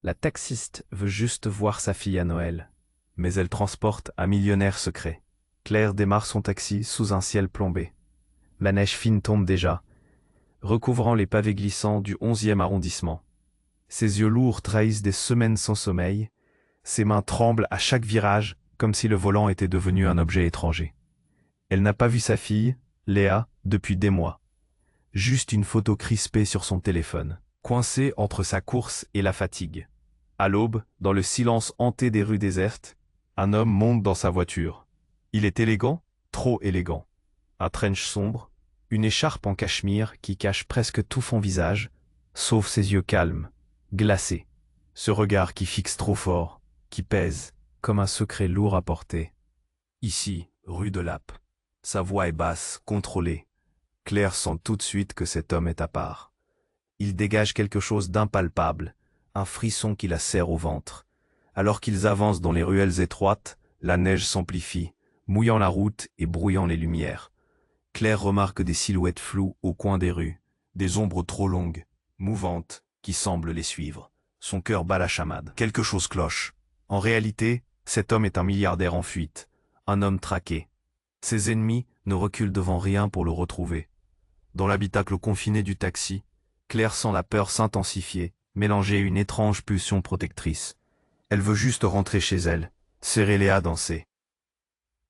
La taxiste veut juste voir sa fille à Noël. Mais elle transporte un millionnaire secret. Claire démarre son taxi sous un ciel plombé. La neige fine tombe déjà, recouvrant les pavés glissants du 11e arrondissement. Ses yeux lourds trahissent des semaines sans sommeil. Ses mains tremblent à chaque virage, comme si le volant était devenu un objet étranger. Elle n'a pas vu sa fille, Léa, depuis des mois. Juste une photo crispée sur son téléphone, coincée entre sa course et la fatigue. À l'aube, dans le silence hanté des rues désertes, un homme monte dans sa voiture. Il est élégant, trop élégant. Un trench sombre, une écharpe en cachemire qui cache presque tout son visage, sauf ses yeux calmes, glacés. Ce regard qui fixe trop fort, qui pèse, comme un secret lourd à porter. Ici, rue de Lappe. Sa voix est basse, contrôlée. Claire sent tout de suite que cet homme est à part. Il dégage quelque chose d'impalpable, un frisson qui la serre au ventre. Alors qu'ils avancent dans les ruelles étroites, la neige s'amplifie, mouillant la route et brouillant les lumières. Claire remarque des silhouettes floues au coin des rues, des ombres trop longues, mouvantes, qui semblent les suivre. Son cœur bat la chamade. Quelque chose cloche. En réalité, cet homme est un milliardaire en fuite, un homme traqué. Ses ennemis ne reculent devant rien pour le retrouver. Dans l'habitacle confiné du taxi, Claire sent la peur s'intensifier, mélanger une étrange pulsion protectrice. Elle veut juste rentrer chez elle, serrer Léa dans ses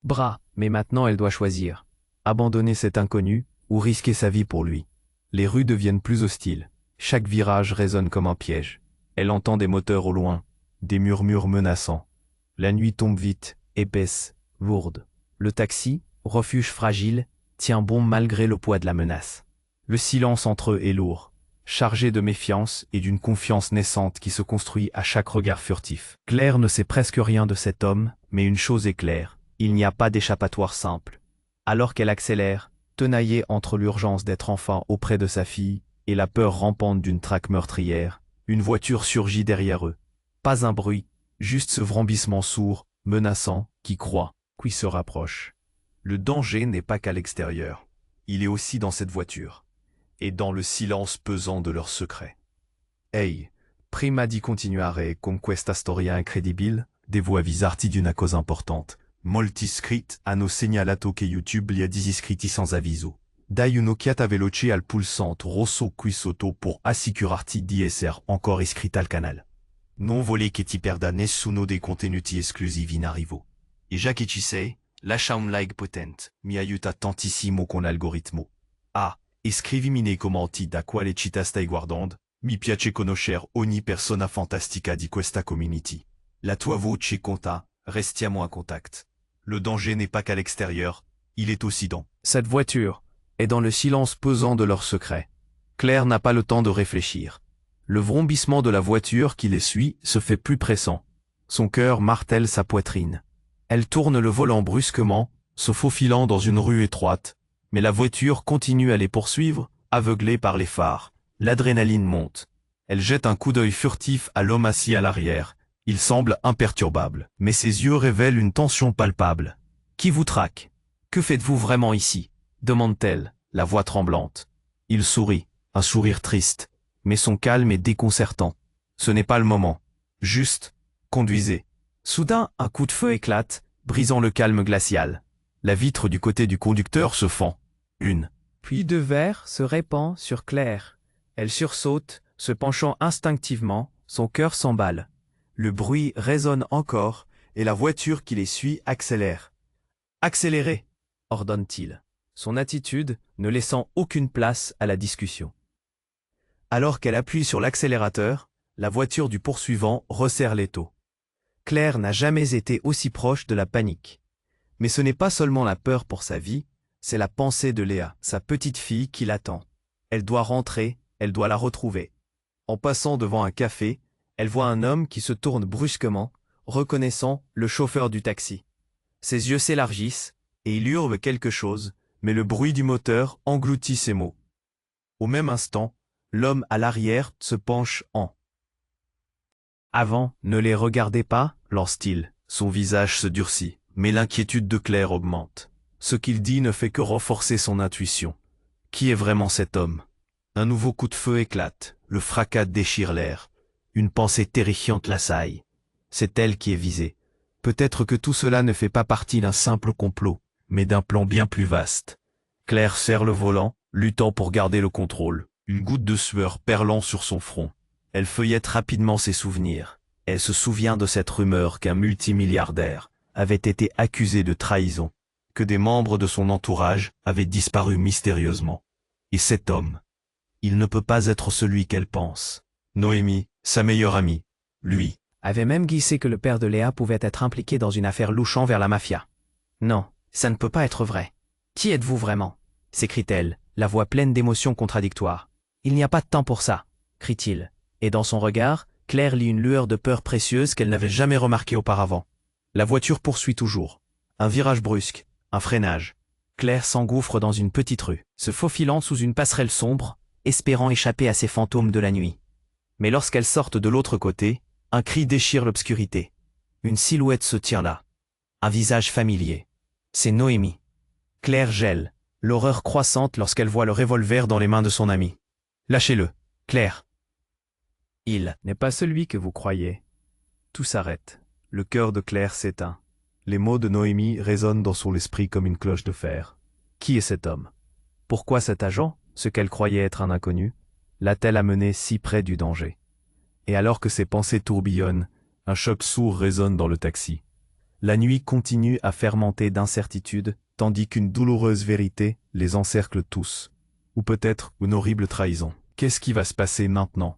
bras, mais maintenant elle doit choisir. Abandonner cet inconnu ou risquer sa vie pour lui. Les rues deviennent plus hostiles. Chaque virage résonne comme un piège. Elle entend des moteurs au loin, des murmures menaçants. La nuit tombe vite, épaisse, lourde. Le taxi, refuge fragile, tient bon malgré le poids de la menace. Le silence entre eux est lourd, chargé de méfiance et d'une confiance naissante qui se construit à chaque regard furtif. Claire ne sait presque rien de cet homme, mais une chose est claire, il n'y a pas d'échappatoire simple. Alors qu'elle accélère, tenaillée entre l'urgence d'être enfin auprès de sa fille et la peur rampante d'une traque meurtrière, une voiture surgit derrière eux. Pas un bruit, juste ce vrombissement sourd, menaçant, qui croit, qui se rapproche. Le danger n'est pas qu'à l'extérieur, il est aussi dans cette voiture, et dans le silence pesant de leurs secrets. Ehi, prima di continuare con questa storia incredibile, devo avvisarti di una cosa importante. Molti iscritti hanno segnalato che YouTube li ha disiscritti sans avviso. Dai un'occhiata veloce al pulsante rosso qui sotto pour assicurarti di essere encore iscritta al canale. Non vuole che ti perda nessuno dei contenuti esclusivi in arrivo. E già che ci sei, lascia un like potente, mi aiuta tantissimo con l'algoritmo. Ah, e scrivimi nei commenti da quale città stai guardando, mi piace conoscere ogni persona fantastica di questa community. La tua voce conta, restiamo en contact. Le danger n'est pas qu'à l'extérieur, il est aussi dans cette voiture, et dans le silence pesant de leurs secrets. Claire n'a pas le temps de réfléchir. Le vrombissement de la voiture qui les suit se fait plus pressant. Son cœur martèle sa poitrine. Elle tourne le volant brusquement, se faufilant dans une rue étroite, mais la voiture continue à les poursuivre, aveuglée par les phares. L'adrénaline monte. Elle jette un coup d'œil furtif à l'homme assis à l'arrière. Il semble imperturbable, mais ses yeux révèlent une tension palpable. « Qui vous traque? Que faites-vous vraiment ici ?» demande-t-elle, la voix tremblante. Il sourit, un sourire triste, mais son calme est déconcertant. Ce n'est pas le moment. Juste, conduisez. Soudain, un coup de feu éclate, brisant le calme glacial. La vitre du côté du conducteur se fend. Une pluie de verre se répand sur Claire. Elle sursaute, se penchant instinctivement, son cœur s'emballe. Le bruit résonne encore, et la voiture qui les suit accélère. « Accélérez !» ordonne-t-il, son attitude ne laissant aucune place à la discussion. Alors qu'elle appuie sur l'accélérateur, la voiture du poursuivant resserre l'étau. Claire n'a jamais été aussi proche de la panique. Mais ce n'est pas seulement la peur pour sa vie, c'est la pensée de Léa, sa petite fille qui l'attend. Elle doit rentrer, elle doit la retrouver. En passant devant un café, elle voit un homme qui se tourne brusquement, reconnaissant le chauffeur du taxi. Ses yeux s'élargissent, et il hurle quelque chose, mais le bruit du moteur engloutit ses mots. Au même instant, l'homme à l'arrière se penche en avant. « Ne les regardez pas » lance-t-il. Son visage se durcit, mais l'inquiétude de Claire augmente. Ce qu'il dit ne fait que renforcer son intuition. Qui est vraiment cet homme? Un nouveau coup de feu éclate, le fracas déchire l'air. Une pensée terrifiante l'assaille. C'est elle qui est visée. Peut-être que tout cela ne fait pas partie d'un simple complot, mais d'un plan bien plus vaste. Claire serre le volant, luttant pour garder le contrôle, une goutte de sueur perlant sur son front. Elle feuillette rapidement ses souvenirs. Elle se souvient de cette rumeur qu'un multimilliardaire avait été accusé de trahison, que des membres de son entourage avaient disparu mystérieusement. Et cet homme, il ne peut pas être celui qu'elle pense. Noémie, sa meilleure amie, lui, avait même glissé que le père de Léa pouvait être impliqué dans une affaire louchant vers la mafia. Non, ça ne peut pas être vrai. Qui êtes-vous vraiment? S'écrie-t-elle, la voix pleine d'émotions contradictoires. Il n'y a pas de temps pour ça, crie-t-il. Et dans son regard, Claire lit une lueur de peur précieuse qu'elle n'avait jamais remarquée auparavant. La voiture poursuit toujours. Un virage brusque, un freinage. Claire s'engouffre dans une petite rue, se faufilant sous une passerelle sombre, espérant échapper à ces fantômes de la nuit. Mais lorsqu'elle sort de l'autre côté, un cri déchire l'obscurité. Une silhouette se tient là. Un visage familier. C'est Noémie. Claire gèle, l'horreur croissante lorsqu'elle voit le revolver dans les mains de son amie. Lâchez-le, Claire. Il n'est pas celui que vous croyez. Tout s'arrête. Le cœur de Claire s'éteint. Les mots de Noémie résonnent dans son esprit comme une cloche de fer. Qui est cet homme? Pourquoi cet agent, ce qu'elle croyait être un inconnu, l'a-t-elle amené si près du danger? Et alors que ses pensées tourbillonnent, un choc sourd résonne dans le taxi. La nuit continue à fermenter d'incertitude, tandis qu'une douloureuse vérité les encercle tous. Ou peut-être une horrible trahison. Qu'est-ce qui va se passer maintenant?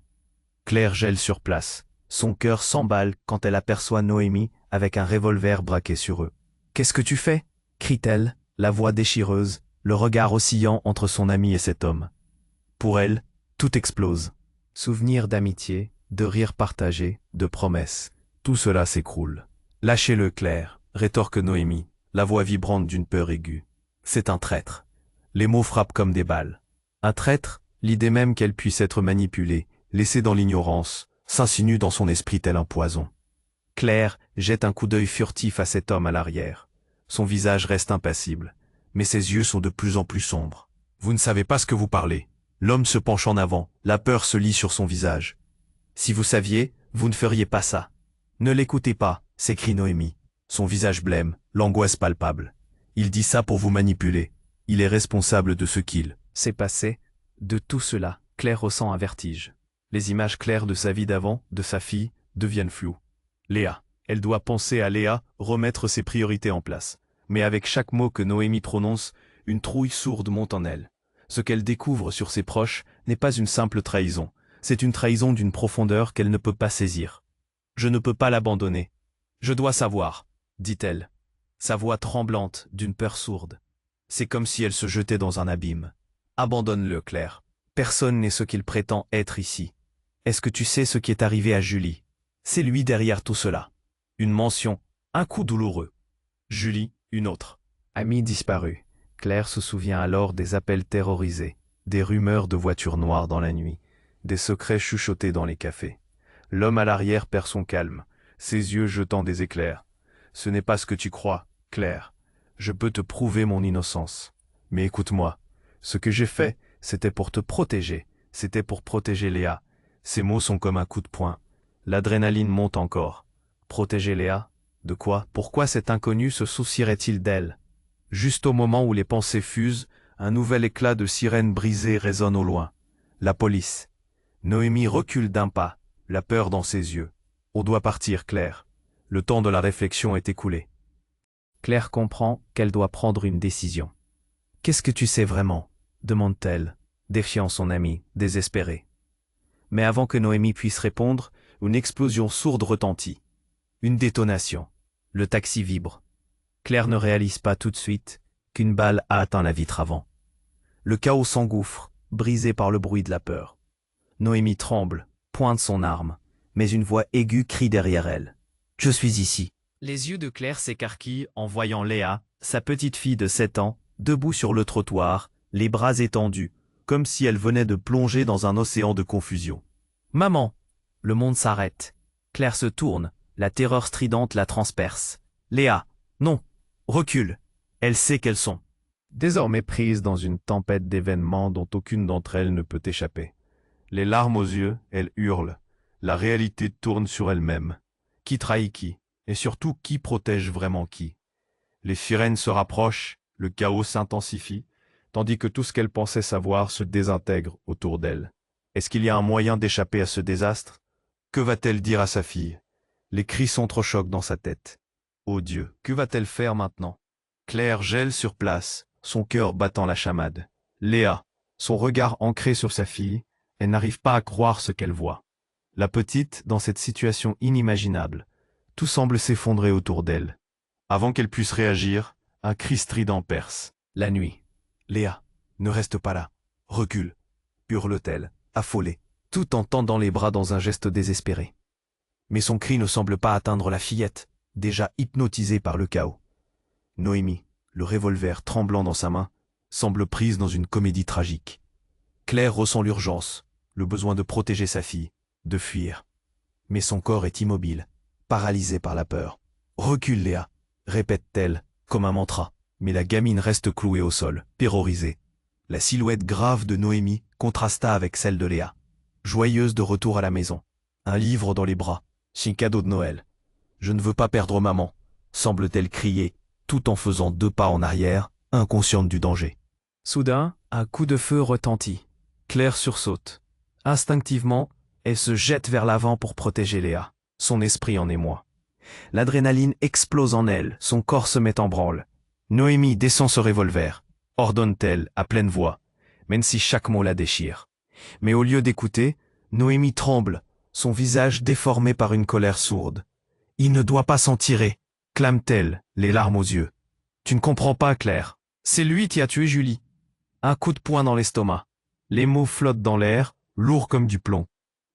Claire gèle sur place. Son cœur s'emballe quand elle aperçoit Noémie avec un revolver braqué sur eux. « Qu'est-ce que tu fais » crie-t-elle, la voix déchireuse, le regard oscillant entre son ami et cet homme. Pour elle, tout explose. Souvenirs d'amitié, de rires partagés, de promesses. Tout cela s'écroule. « Lâchez-le, Claire » rétorque Noémie, la voix vibrante d'une peur aiguë. C'est un traître. Les mots frappent comme des balles. Un traître, l'idée même qu'elle puisse être manipulée, laissée dans l'ignorance, s'insinue dans son esprit tel un poison. Claire jette un coup d'œil furtif à cet homme à l'arrière. Son visage reste impassible, mais ses yeux sont de plus en plus sombres. Vous ne savez pas ce que vous parlez. L'homme se penche en avant, la peur se lit sur son visage. Si vous saviez, vous ne feriez pas ça. Ne l'écoutez pas, s'écrie Noémie. Son visage blême, l'angoisse palpable. Il dit ça pour vous manipuler. Il est responsable de ce qu'il s'est passé. De tout cela, Claire ressent un vertige. Les images claires de sa vie d'avant, de sa fille, deviennent floues. Léa. Elle doit penser à Léa, remettre ses priorités en place. Mais avec chaque mot que Noémie prononce, une trouille sourde monte en elle. Ce qu'elle découvre sur ses proches n'est pas une simple trahison. C'est une trahison d'une profondeur qu'elle ne peut pas saisir. Je ne peux pas l'abandonner. Je dois savoir, dit-elle. Sa voix tremblante d'une peur sourde. C'est comme si elle se jetait dans un abîme. Abandonne-le, Claire. Personne n'est ce qu'il prétend être ici. Est-ce que tu sais ce qui est arrivé à Julie? C'est lui derrière tout cela. Une mention, un coup douloureux. Julie, une autre. Amie disparue. Claire se souvient alors des appels terrorisés, des rumeurs de voitures noires dans la nuit, des secrets chuchotés dans les cafés. L'homme à l'arrière perd son calme, ses yeux jetant des éclairs. Ce n'est pas ce que tu crois, Claire. Je peux te prouver mon innocence. Mais écoute-moi. Ce que j'ai fait, c'était pour te protéger. C'était pour protéger Léa. Ces mots sont comme un coup de poing. L'adrénaline monte encore. Protéger Léa? De quoi? Pourquoi cet inconnu se soucierait-il d'elle? Juste au moment où les pensées fusent, un nouvel éclat de sirène brisée résonne au loin. La police. Noémie recule d'un pas, la peur dans ses yeux. On doit partir, Claire. Le temps de la réflexion est écoulé. Claire comprend qu'elle doit prendre une décision. « Qu'est-ce que tu sais vraiment ?» demande-t-elle, défiant son amie, désespérée. Mais avant que Noémie puisse répondre, une explosion sourde retentit. Une détonation. Le taxi vibre. Claire ne réalise pas tout de suite qu'une balle a atteint la vitre avant. Le chaos s'engouffre, brisé par le bruit de la peur. Noémie tremble, pointe son arme, mais une voix aiguë crie derrière elle. « Je suis ici !» Les yeux de Claire s'écarquillent en voyant Léa, sa petite fille de 7 ans, debout sur le trottoir, les bras étendus, comme si elle venait de plonger dans un océan de confusion. « Maman !» Le monde s'arrête. Claire se tourne, la terreur stridente la transperce. « Léa, non, recule !» Elle sait qu'elles sont désormais prises dans une tempête d'événements dont aucune d'entre elles ne peut échapper. Les larmes aux yeux, elle hurle. La réalité tourne sur elle-même. Qui trahit qui? Et surtout, qui protège vraiment qui? Les sirènes se rapprochent, le chaos s'intensifie, tandis que tout ce qu'elle pensait savoir se désintègre autour d'elle. Est-ce qu'il y a un moyen d'échapper à ce désastre? Que va-t-elle dire à sa fille? Les cris s'entrechoquent dans sa tête. Ô Dieu, que va-t-elle faire maintenant? Claire gèle sur place, son cœur battant la chamade. Léa, son regard ancré sur sa fille, elle n'arrive pas à croire ce qu'elle voit. La petite, dans cette situation inimaginable, tout semble s'effondrer autour d'elle. Avant qu'elle puisse réagir, un cri strident perce. La nuit. Léa, ne reste pas là. Recule, hurle-t-elle, affolée, tout en tendant les bras dans un geste désespéré. Mais son cri ne semble pas atteindre la fillette, déjà hypnotisée par le chaos. Noémie, le revolver tremblant dans sa main, semble prise dans une comédie tragique. Claire ressent l'urgence, le besoin de protéger sa fille, de fuir. Mais son corps est immobile, paralysé par la peur. « Recule, Léa !» répète-t-elle, comme un mantra. Mais la gamine reste clouée au sol, terrorisée. La silhouette grave de Noémie contrasta avec celle de Léa. Joyeuse de retour à la maison. Un livre dans les bras, son cadeau de Noël. « Je ne veux pas perdre maman !» semble-t-elle crier, tout en faisant 2 pas en arrière, inconsciente du danger. Soudain, un coup de feu retentit. Claire sursaute. Instinctivement, elle se jette vers l'avant pour protéger Léa. Son esprit en émoi. L'adrénaline explose en elle, son corps se met en branle. Noémie descend ce revolver, ordonne-t-elle à pleine voix, même si chaque mot la déchire. Mais au lieu d'écouter, Noémie tremble, son visage déformé par une colère sourde. « Il ne doit pas s'en tirer !» clame-t-elle, les larmes aux yeux. « Tu ne comprends pas, Claire. C'est lui qui a tué Julie. » Un coup de poing dans l'estomac. Les mots flottent dans l'air, lourds comme du plomb.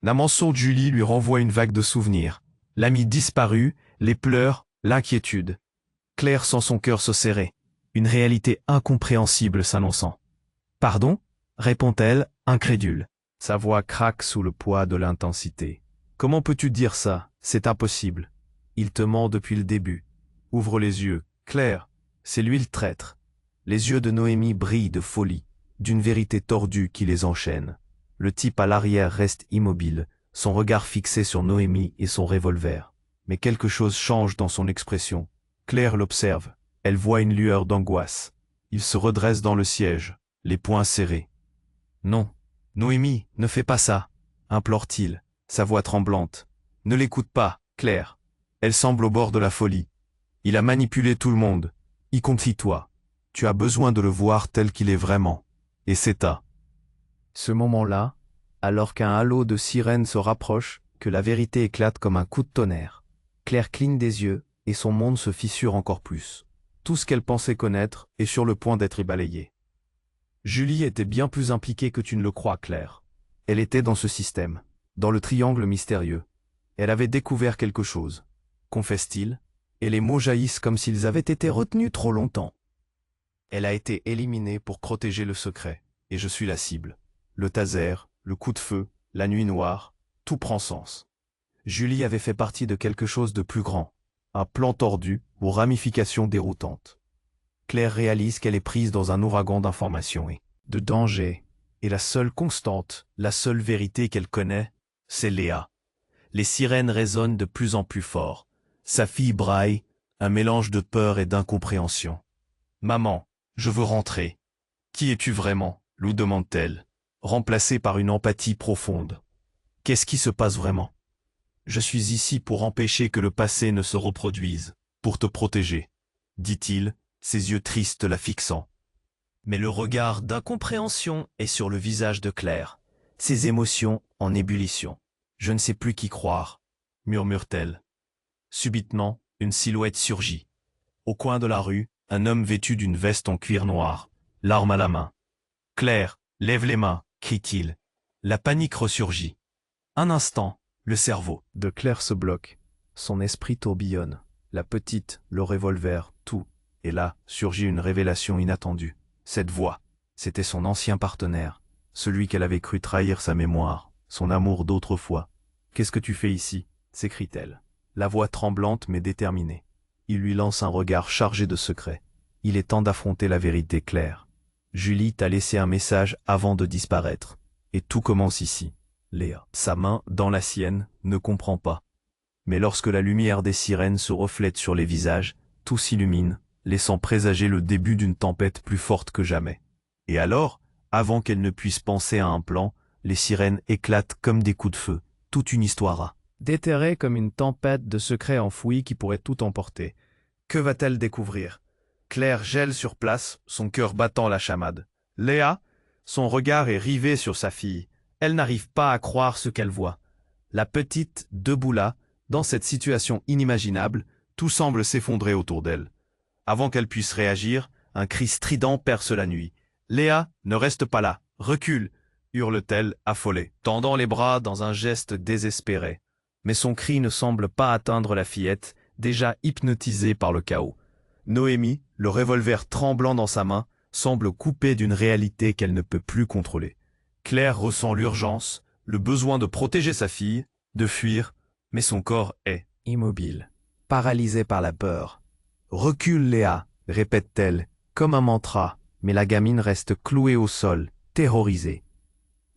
La mention de Julie lui renvoie une vague de souvenirs. L'ami disparu, les pleurs, l'inquiétude. Claire sent son cœur se serrer, une réalité incompréhensible s'annonçant. « Pardon ?» répond-elle, incrédule. Sa voix craque sous le poids de l'intensité. « Comment peux-tu dire ça? C'est impossible. Il te ment depuis le début. Ouvre les yeux. Claire, c'est lui le traître. » Les yeux de Noémie brillent de folie, d'une vérité tordue qui les enchaîne. Le type à l'arrière reste immobile, son regard fixé sur Noémie et son revolver. Mais quelque chose change dans son expression. Claire l'observe. Elle voit une lueur d'angoisse. Il se redresse dans le siège, les poings serrés. « Non, Noémie, ne fais pas ça !» implore-t-il, sa voix tremblante. « Ne l'écoute pas, Claire. Elle semble au bord de la folie. Il a manipulé tout le monde, y compris toi. Tu as besoin de le voir tel qu'il est vraiment. Et c'est à ce moment-là, alors qu'un halo de sirènes se rapproche, que la vérité éclate comme un coup de tonnerre. Claire cligne des yeux, et son monde se fissure encore plus. Tout ce qu'elle pensait connaître est sur le point d'être balayé. Julie était bien plus impliquée que tu ne le crois, Claire. Elle était dans ce système, dans le triangle mystérieux. Elle avait découvert quelque chose. Confesse-t-il, et les mots jaillissent comme s'ils avaient été retenus trop longtemps. Elle a été éliminée pour protéger le secret, et je suis la cible. Le taser, le coup de feu, la nuit noire, tout prend sens. Julie avait fait partie de quelque chose de plus grand, un plan tordu aux ramifications déroutantes. Claire réalise qu'elle est prise dans un ouragan d'informations et de dangers, et la seule constante, la seule vérité qu'elle connaît, c'est Léa. Les sirènes résonnent de plus en plus fort. Sa fille braille, un mélange de peur et d'incompréhension. « Maman, je veux rentrer. »« Qui es-tu vraiment ?» lui demande-t-elle, remplacée par une empathie profonde. « Qu'est-ce qui se passe vraiment ?»« Je suis ici pour empêcher que le passé ne se reproduise, pour te protéger, » dit-il, ses yeux tristes la fixant. Mais le regard d'incompréhension est sur le visage de Claire, ses émotions en ébullition. « Je ne sais plus qui croire, » murmure-t-elle. Subitement, une silhouette surgit. Au coin de la rue, un homme vêtu d'une veste en cuir noir, l'arme à la main. « Claire, lève les mains !» crie-t-il. La panique ressurgit. Un instant, le cerveau de Claire se bloque. Son esprit tourbillonne. La petite, le revolver, tout. Et là, surgit une révélation inattendue. Cette voix, c'était son ancien partenaire, celui qu'elle avait cru trahir sa mémoire, son amour d'autrefois. « Qu'est-ce que tu fais ici ?» s'écrie-t-elle. La voix tremblante mais déterminée. Il lui lance un regard chargé de secrets. Il est temps d'affronter la vérité claire. Julie t'a laissé un message avant de disparaître. Et tout commence ici. Léa, sa main dans la sienne, ne comprend pas. Mais lorsque la lumière des sirènes se reflète sur les visages, tout s'illumine, laissant présager le début d'une tempête plus forte que jamais. Et alors, avant qu'elle ne puisse penser à un plan, les sirènes éclatent comme des coups de feu, toute une histoire à Déterrée comme une tempête de secrets enfouis qui pourrait tout emporter. Que va-t-elle découvrir? Claire gèle sur place, son cœur battant la chamade. Léa, son regard est rivé sur sa fille. Elle n'arrive pas à croire ce qu'elle voit. La petite, debout là, dans cette situation inimaginable, tout semble s'effondrer autour d'elle. Avant qu'elle puisse réagir, un cri strident perce la nuit. Léa, ne reste pas là, recule, hurle-t-elle, affolée, tendant les bras dans un geste désespéré. Mais son cri ne semble pas atteindre la fillette, déjà hypnotisée par le chaos. Noémie, le revolver tremblant dans sa main, semble coupée d'une réalité qu'elle ne peut plus contrôler. Claire ressent l'urgence, le besoin de protéger sa fille, de fuir, mais son corps est immobile, paralysé par la peur. « Recule, Léa !» répète-t-elle, comme un mantra, mais la gamine reste clouée au sol, terrorisée.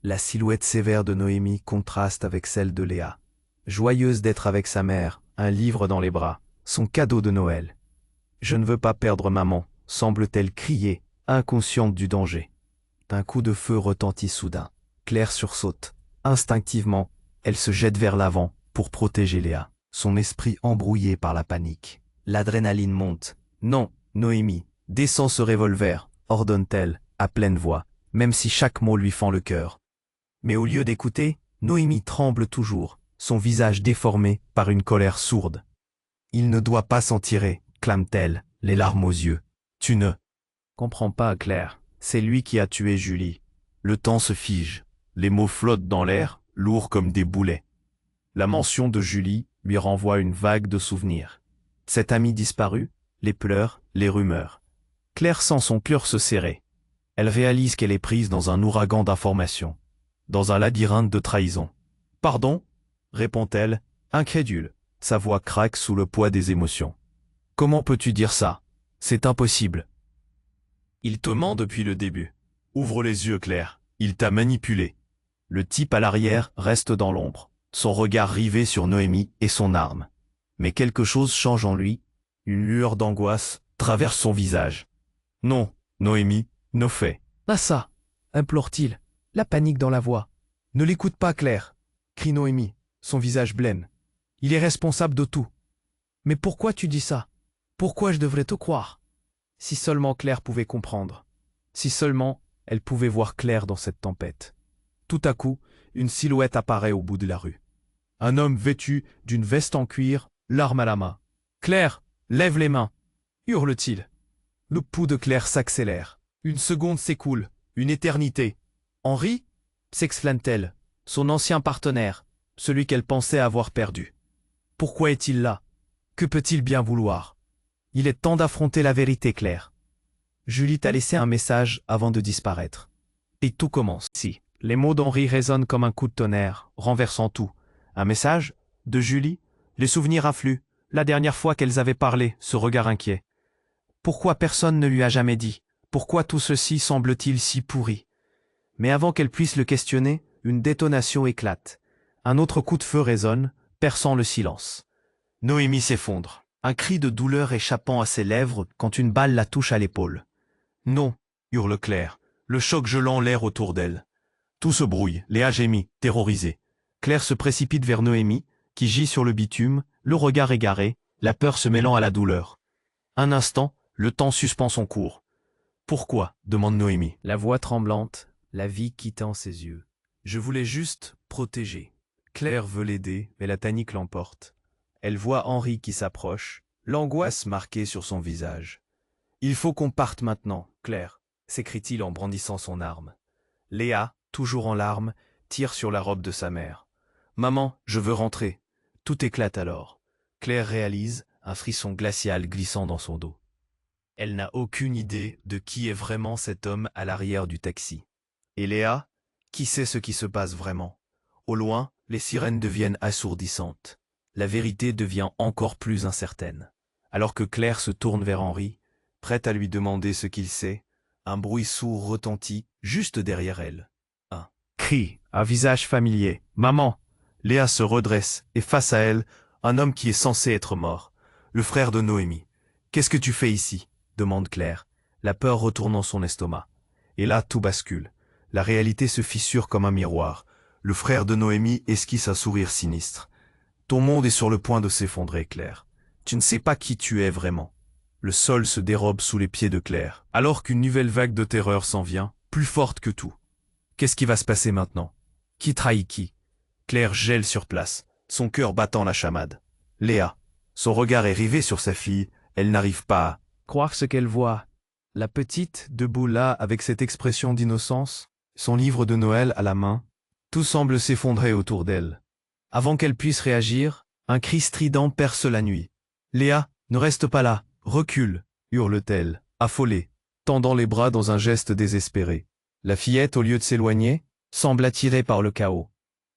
La silhouette sévère de Noémie contraste avec celle de Léa. Joyeuse d'être avec sa mère, un livre dans les bras, son cadeau de Noël. « Je ne veux pas perdre maman », semble-t-elle crier, inconsciente du danger. Un coup de feu retentit soudain. Claire sursaute. Instinctivement, elle se jette vers l'avant pour protéger Léa, son esprit embrouillé par la panique. L'adrénaline monte. « Non, Noémie, descends ce revolver », ordonne-t-elle, à pleine voix, même si chaque mot lui fend le cœur. Mais au lieu d'écouter, Noémie tremble toujours, son visage déformé par une colère sourde. « Il ne doit pas s'en tirer », clame-t-elle, les larmes aux yeux. « Tu ne comprends pas, Claire, c'est lui qui a tué Julie. » Le temps se fige, les mots flottent dans l'air, lourds comme des boulets. La mention de Julie lui renvoie une vague de souvenirs. Cette amie disparue, les pleurs, les rumeurs. Claire sent son cœur se serrer. Elle réalise qu'elle est prise dans un ouragan d'informations, dans un labyrinthe de trahison. « Pardon ?» répond-elle, incrédule. Sa voix craque sous le poids des émotions. « Comment peux-tu dire ça? C'est impossible. » Il te ment depuis le début. Ouvre les yeux, Claire. Il t'a manipulé. Le type à l'arrière reste dans l'ombre, son regard rivé sur Noémie et son arme. Mais quelque chose change en lui. Une lueur d'angoisse traverse son visage. « Non, Noémie, nos faits. »« Ah ça !» implore-t-il, la panique dans la voix. « Ne l'écoute pas, Claire !» crie Noémie, son visage blême. « Il est responsable de tout. »« Mais pourquoi tu dis ça? Pourquoi je devrais te croire ?» Si seulement Claire pouvait comprendre. Si seulement elle pouvait voir clair dans cette tempête. Tout à coup, une silhouette apparaît au bout de la rue. Un homme vêtu d'une veste en cuir, l'arme à la main. « Claire, lève les mains !» hurle-t-il. Le pouls de Claire s'accélère. Une seconde s'écoule, une éternité. « Henri ?» s'exclame-t-elle, son ancien partenaire, celui qu'elle pensait avoir perdu. Pourquoi est-il là? Que peut-il bien vouloir? Il est temps d'affronter la vérité, Claire. Julie t'a laissé un message avant de disparaître. Et tout commence ici. Les mots d'Henri résonnent comme un coup de tonnerre, renversant tout. Un message? De Julie? Les souvenirs affluent. La dernière fois qu'elles avaient parlé, ce regard inquiet. Pourquoi personne ne lui a jamais dit? Pourquoi tout ceci semble-t-il si pourri? Mais avant qu'elle puisse le questionner, une détonation éclate. Un autre coup de feu résonne, perçant le silence. Noémie s'effondre, un cri de douleur échappant à ses lèvres quand une balle la touche à l'épaule. « Non !» hurle Claire, le choc gelant l'air autour d'elle. Tout se brouille, Léa gémit, terrorisée. Claire se précipite vers Noémie, qui gît sur le bitume, le regard égaré, la peur se mêlant à la douleur. Un instant, le temps suspend son cours. « Pourquoi ?» demande Noémie. La voix tremblante, la vie quittant ses yeux. « Je voulais juste protéger. » Claire veut l'aider, mais la panique l'emporte. Elle voit Henri qui s'approche, l'angoisse marquée sur son visage. « Il faut qu'on parte maintenant, Claire !» s'écrie-t-il en brandissant son arme. Léa, toujours en larmes, tire sur la robe de sa mère. « Maman, je veux rentrer !» Tout éclate alors. Claire réalise, un frisson glacial glissant dans son dos. Elle n'a aucune idée de qui est vraiment cet homme à l'arrière du taxi. Et Léa, qui sait ce qui se passe vraiment? Au loin, les sirènes deviennent assourdissantes. La vérité devient encore plus incertaine. Alors que Claire se tourne vers Henri, prête à lui demander ce qu'il sait, un bruit sourd retentit juste derrière elle. Un cri Un visage familier. Maman! Léa se redresse, et face à elle, un homme qui est censé être mort. Le frère de Noémie. Qu'est-ce que tu fais ici? Demande Claire, la peur retournant son estomac. Et là, tout bascule. La réalité se fissure comme un miroir. Le frère de Noémie esquisse un sourire sinistre. Ton monde est sur le point de s'effondrer, Claire. Tu ne sais pas qui tu es vraiment. Le sol se dérobe sous les pieds de Claire, alors qu'une nouvelle vague de terreur s'en vient, plus forte que tout. Qu'est-ce qui va se passer maintenant? Qui trahit qui? Claire gèle sur place, son cœur battant la chamade. Léa. Son regard est rivé sur sa fille, elle n'arrive pas à croire ce qu'elle voit. La petite, debout là, avec cette expression d'innocence, son livre de Noël à la main, tout semble s'effondrer autour d'elle. Avant qu'elle puisse réagir, un cri strident perce la nuit. Léa, ne reste pas là, recule, hurle-t-elle, affolée, tendant les bras dans un geste désespéré. La fillette, au lieu de s'éloigner, semble attirée par le chaos.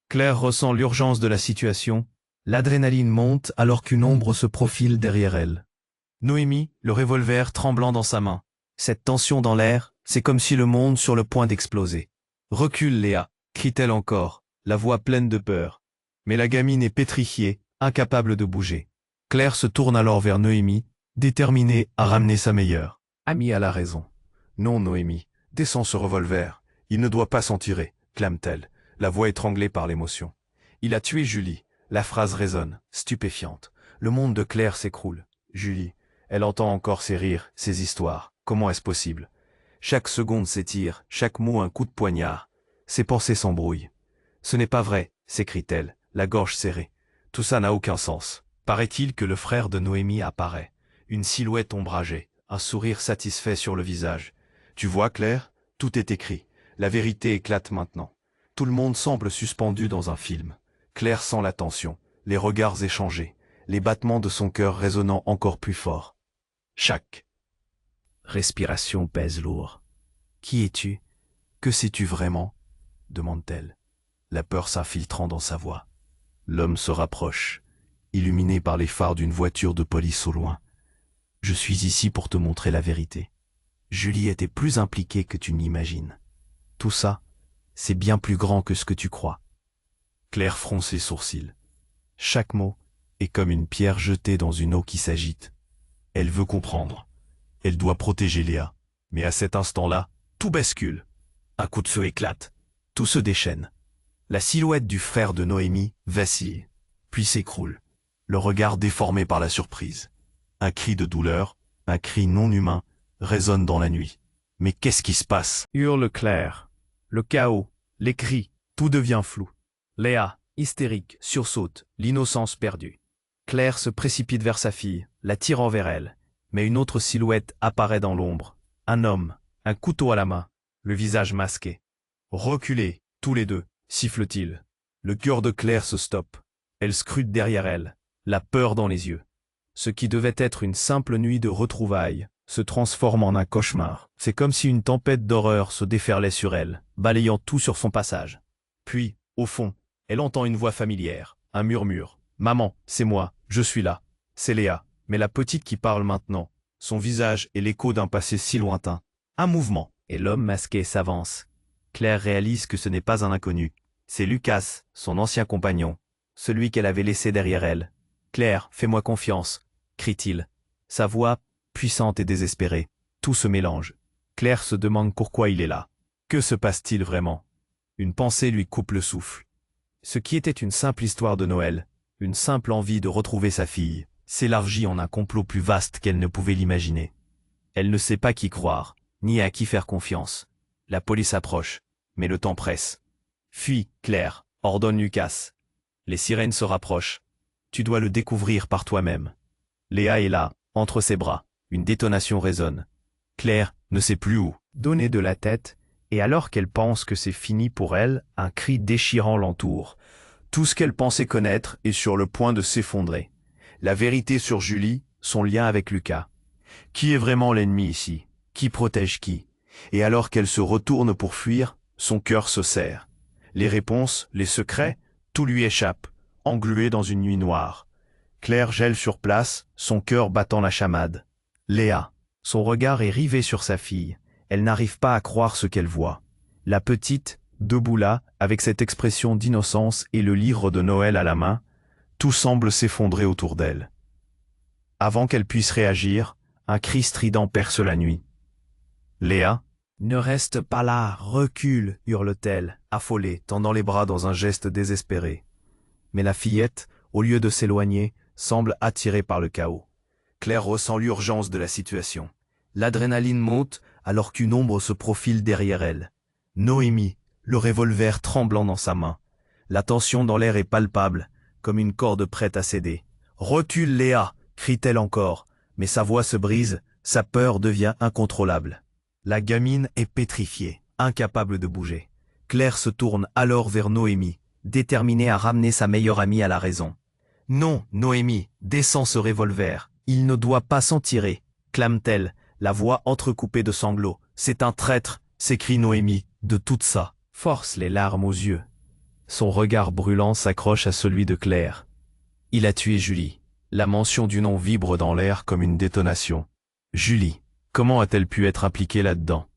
Claire ressent l'urgence de la situation, l'adrénaline monte alors qu'une ombre se profile derrière elle. Noémie, le revolver tremblant dans sa main. Cette tension dans l'air, c'est comme si le monde sur le point d'exploser. Recule Léa, crie-t-elle encore, la voix pleine de peur. Mais la gamine est pétrifiée, incapable de bouger. Claire se tourne alors vers Noémie, déterminée à ramener sa meilleure amie à la raison. Non Noémie, descends ce revolver, il ne doit pas s'en tirer, clame-t-elle, la voix étranglée par l'émotion. Il a tué Julie, la phrase résonne, stupéfiante. Le monde de Claire s'écroule. Julie, elle entend encore ses rires, ses histoires. Comment est-ce possible? Chaque seconde s'étire, chaque mot un coup de poignard. Ses pensées s'embrouillent. Ce n'est pas vrai, s'écrie-t-elle, la gorge serrée. Tout ça n'a aucun sens. Paraît-il que le frère de Noémie apparaît. Une silhouette ombragée, un sourire satisfait sur le visage. Tu vois, Claire, tout est écrit. La vérité éclate maintenant. Tout le monde semble suspendu dans un film. Claire sent la tension, les regards échangés, les battements de son cœur résonnant encore plus fort. Chaque respiration pèse lourd. Qui es-tu? Que sais-tu vraiment? Demande-t-elle, la peur s'infiltrant dans sa voix. L'homme se rapproche, illuminé par les phares d'une voiture de police au loin. Je suis ici pour te montrer la vérité. Julie était plus impliquée que tu n'imagines. Tout ça, c'est bien plus grand que ce que tu crois. Claire fronce les sourcils. Chaque mot est comme une pierre jetée dans une eau qui s'agite. Elle veut comprendre. Elle doit protéger Léa. Mais à cet instant-là, tout bascule. Un coup de feu éclate. Tout se déchaîne. La silhouette du frère de Noémie vacille, puis s'écroule, le regard déformé par la surprise. Un cri de douleur, un cri non humain, résonne dans la nuit. Mais qu'est-ce qui se passe? Hurle Claire. Le chaos, les cris, tout devient flou. Léa, hystérique, sursaute, l'innocence perdue. Claire se précipite vers sa fille, la tirant vers elle. Mais une autre silhouette apparaît dans l'ombre. Un homme, un couteau à la main, le visage masqué. Reculez, tous les deux, siffle-t-il. Le cœur de Claire se stoppe. Elle scrute derrière elle, la peur dans les yeux. Ce qui devait être une simple nuit de retrouvailles se transforme en un cauchemar. C'est comme si une tempête d'horreur se déferlait sur elle, balayant tout sur son passage. Puis, au fond, elle entend une voix familière, un murmure. « Maman, c'est moi, je suis là. » C'est Léa, mais la petite qui parle maintenant. Son visage est l'écho d'un passé si lointain. Un mouvement, et l'homme masqué s'avance. Claire réalise que ce n'est pas un inconnu. C'est Lucas, son ancien compagnon, celui qu'elle avait laissé derrière elle. « Claire, fais-moi confiance », crie-t-il. Sa voix, puissante et désespérée, tout se mélange. Claire se demande pourquoi il est là. Que se passe-t-il vraiment? Une pensée lui coupe le souffle. Ce qui était une simple histoire de Noël, une simple envie de retrouver sa fille, s'élargit en un complot plus vaste qu'elle ne pouvait l'imaginer. Elle ne sait pas qui croire, ni à qui faire confiance. La police approche, mais le temps presse. « Fuis, Claire », ordonne Lucas. Les sirènes se rapprochent. Tu dois le découvrir par toi-même. Léa est là, entre ses bras. Une détonation résonne. Claire ne sait plus où donner de la tête, et alors qu'elle pense que c'est fini pour elle, un cri déchirant l'entoure. Tout ce qu'elle pensait connaître est sur le point de s'effondrer. La vérité sur Julie, son lien avec Lucas. Qui est vraiment l'ennemi ici? Qui protège qui? Et alors qu'elle se retourne pour fuir, son cœur se serre. Les réponses, les secrets, tout lui échappe, englué dans une nuit noire. Claire gèle sur place, son cœur battant la chamade. Léa. Son regard est rivé sur sa fille. Elle n'arrive pas à croire ce qu'elle voit. La petite, debout là, Avec cette expression d'innocence et le livre de Noël à la main, tout semble s'effondrer autour d'elle. Avant qu'elle puisse réagir, un cri strident perce la nuit. Léa, Ne reste pas là, recule, hurle-t-elle, affolée, tendant les bras dans un geste désespéré. Mais la fillette, au lieu de s'éloigner, semble attirée par le chaos. Claire ressent l'urgence de la situation. L'adrénaline monte alors qu'une ombre se profile derrière elle. Noémie, le revolver tremblant dans sa main. La tension dans l'air est palpable, comme une corde prête à céder. « Recule, Léa !» crie-t-elle encore, mais sa voix se brise, sa peur devient incontrôlable. La gamine est pétrifiée, incapable de bouger. Claire se tourne alors vers Noémie, déterminée à ramener sa meilleure amie à la raison. « Non, Noémie, descends ce revolver. Il ne doit pas s'en tirer, clame-t-elle, la voix entrecoupée de sanglots. C'est un traître, s'écrie Noémie, de toute sa force, les larmes aux yeux. Son regard brûlant s'accroche à celui de Claire. Il a tué Julie. La mention du nom vibre dans l'air comme une détonation. Julie, comment a-t-elle pu être impliquée là-dedans?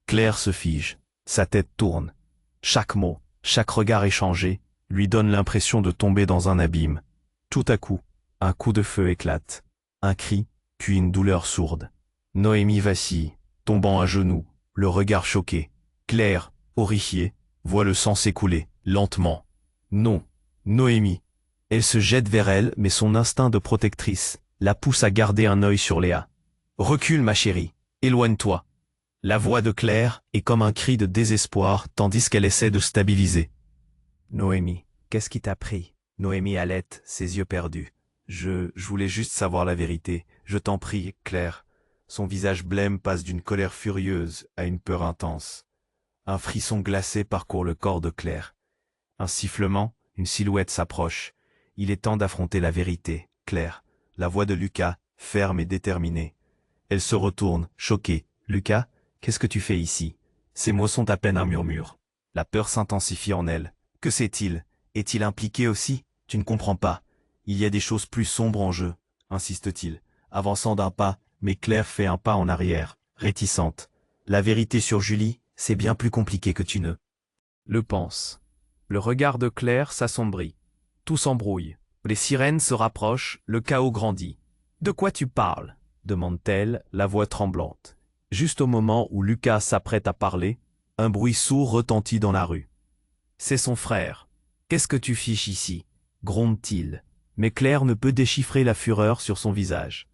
Claire se fige, sa tête tourne. Chaque mot, chaque regard échangé, lui donne l'impression de tomber dans un abîme. Tout à coup, un coup de feu éclate. Un cri, puis une douleur sourde. Noémie vacille, tombant à genoux, le regard choqué. Claire, horrifiée, voit le sang s'écouler, lentement. Non, Noémie. Elle se jette vers elle, mais son instinct de protectrice la pousse à garder un œil sur Léa. Recule, ma chérie, éloigne-toi. La voix de Claire est comme un cri de désespoir, tandis qu'elle essaie de stabiliser. Noémie, qu'est-ce qui t'a pris? Noémie halète, ses yeux perdus. Je voulais juste savoir la vérité. Je t'en prie, Claire. Son visage blême passe d'une colère furieuse à une peur intense. Un frisson glacé parcourt le corps de Claire. Un sifflement, une silhouette s'approche. Il est temps d'affronter la vérité, Claire. La voix de Lucas, ferme et déterminée. Elle se retourne, choquée. Lucas, qu'est-ce que tu fais ici? Ces mots sont à peine un murmure. La peur s'intensifie en elle. Que sait-il? Est-il impliqué aussi? Tu ne comprends pas. Il y a des choses plus sombres en jeu, insiste-t-il, avançant d'un pas, mais Claire fait un pas en arrière, réticente. La vérité sur Julie, c'est bien plus compliqué que tu ne le penses. Le regard de Claire s'assombrit. Tout s'embrouille. Les sirènes se rapprochent, le chaos grandit. « De quoi tu parles ?» demande-t-elle, la voix tremblante. Juste au moment où Lucas s'apprête à parler, un bruit sourd retentit dans la rue. C'est son frère. « Qu'est-ce que tu fiches ici ?» gronde-t-il. Mais Claire ne peut déchiffrer la fureur sur son visage.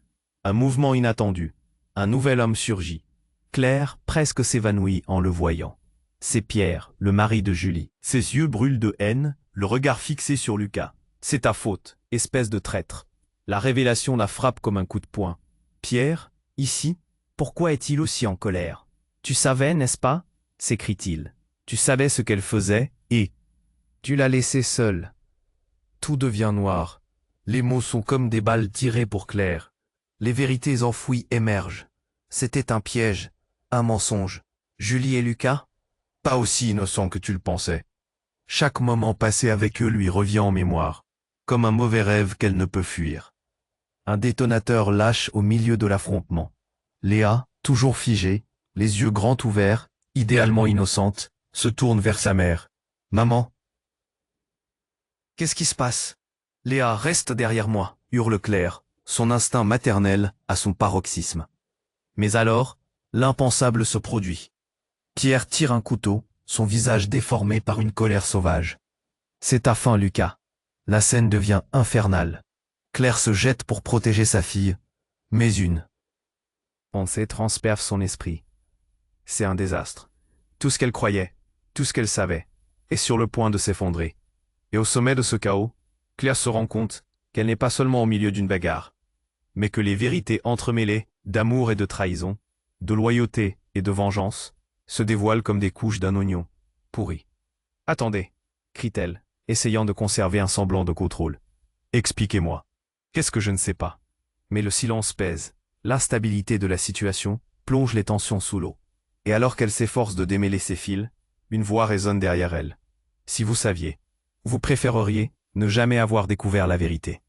Un mouvement inattendu. Un nouvel homme surgit. Claire presque s'évanouit en le voyant. C'est Pierre, le mari de Julie. Ses yeux brûlent de haine, le regard fixé sur Lucas. C'est ta faute, espèce de traître. La révélation la frappe comme un coup de poing. Pierre, ici, pourquoi est-il aussi en colère? Tu savais, n'est-ce pas? S'écrie-t-il. Tu savais ce qu'elle faisait, et tu l'as laissée seule. Tout devient noir. Les mots sont comme des balles tirées pour Claire. Les vérités enfouies émergent. C'était un piège, un mensonge. Julie et Lucas? Pas aussi innocents que tu le pensais. Chaque moment passé avec eux lui revient en mémoire, comme un mauvais rêve qu'elle ne peut fuir. Un détonateur lâche au milieu de l'affrontement. Léa, toujours figée, les yeux grands ouverts, idéalement innocente, se tourne vers sa mère. « Maman ?» « Qu'est-ce qui se passe ?»« Léa, reste derrière moi !» hurle Claire, son instinct maternel à son paroxysme. Mais alors, l'impensable se produit. Pierre tire un couteau, son visage déformé par une colère sauvage. C'est ta fin, Lucas. La scène devient infernale. Claire se jette pour protéger sa fille, mais une pensée transperce son esprit. C'est un désastre. Tout ce qu'elle croyait, tout ce qu'elle savait, est sur le point de s'effondrer. Et au sommet de ce chaos, Claire se rend compte qu'elle n'est pas seulement au milieu d'une bagarre, mais que les vérités entremêlées d'amour et de trahison, de loyauté et de vengeance, se dévoilent comme des couches d'un oignon pourri. « Attendez !» crie-t-elle, essayant de conserver un semblant de contrôle. « Expliquez-moi. Qu'est-ce que je ne sais pas ?» Mais le silence pèse. L'instabilité de la situation plonge les tensions sous l'eau. Et alors qu'elle s'efforce de démêler ses fils, une voix résonne derrière elle. « Si vous saviez, vous préféreriez ne jamais avoir découvert la vérité. »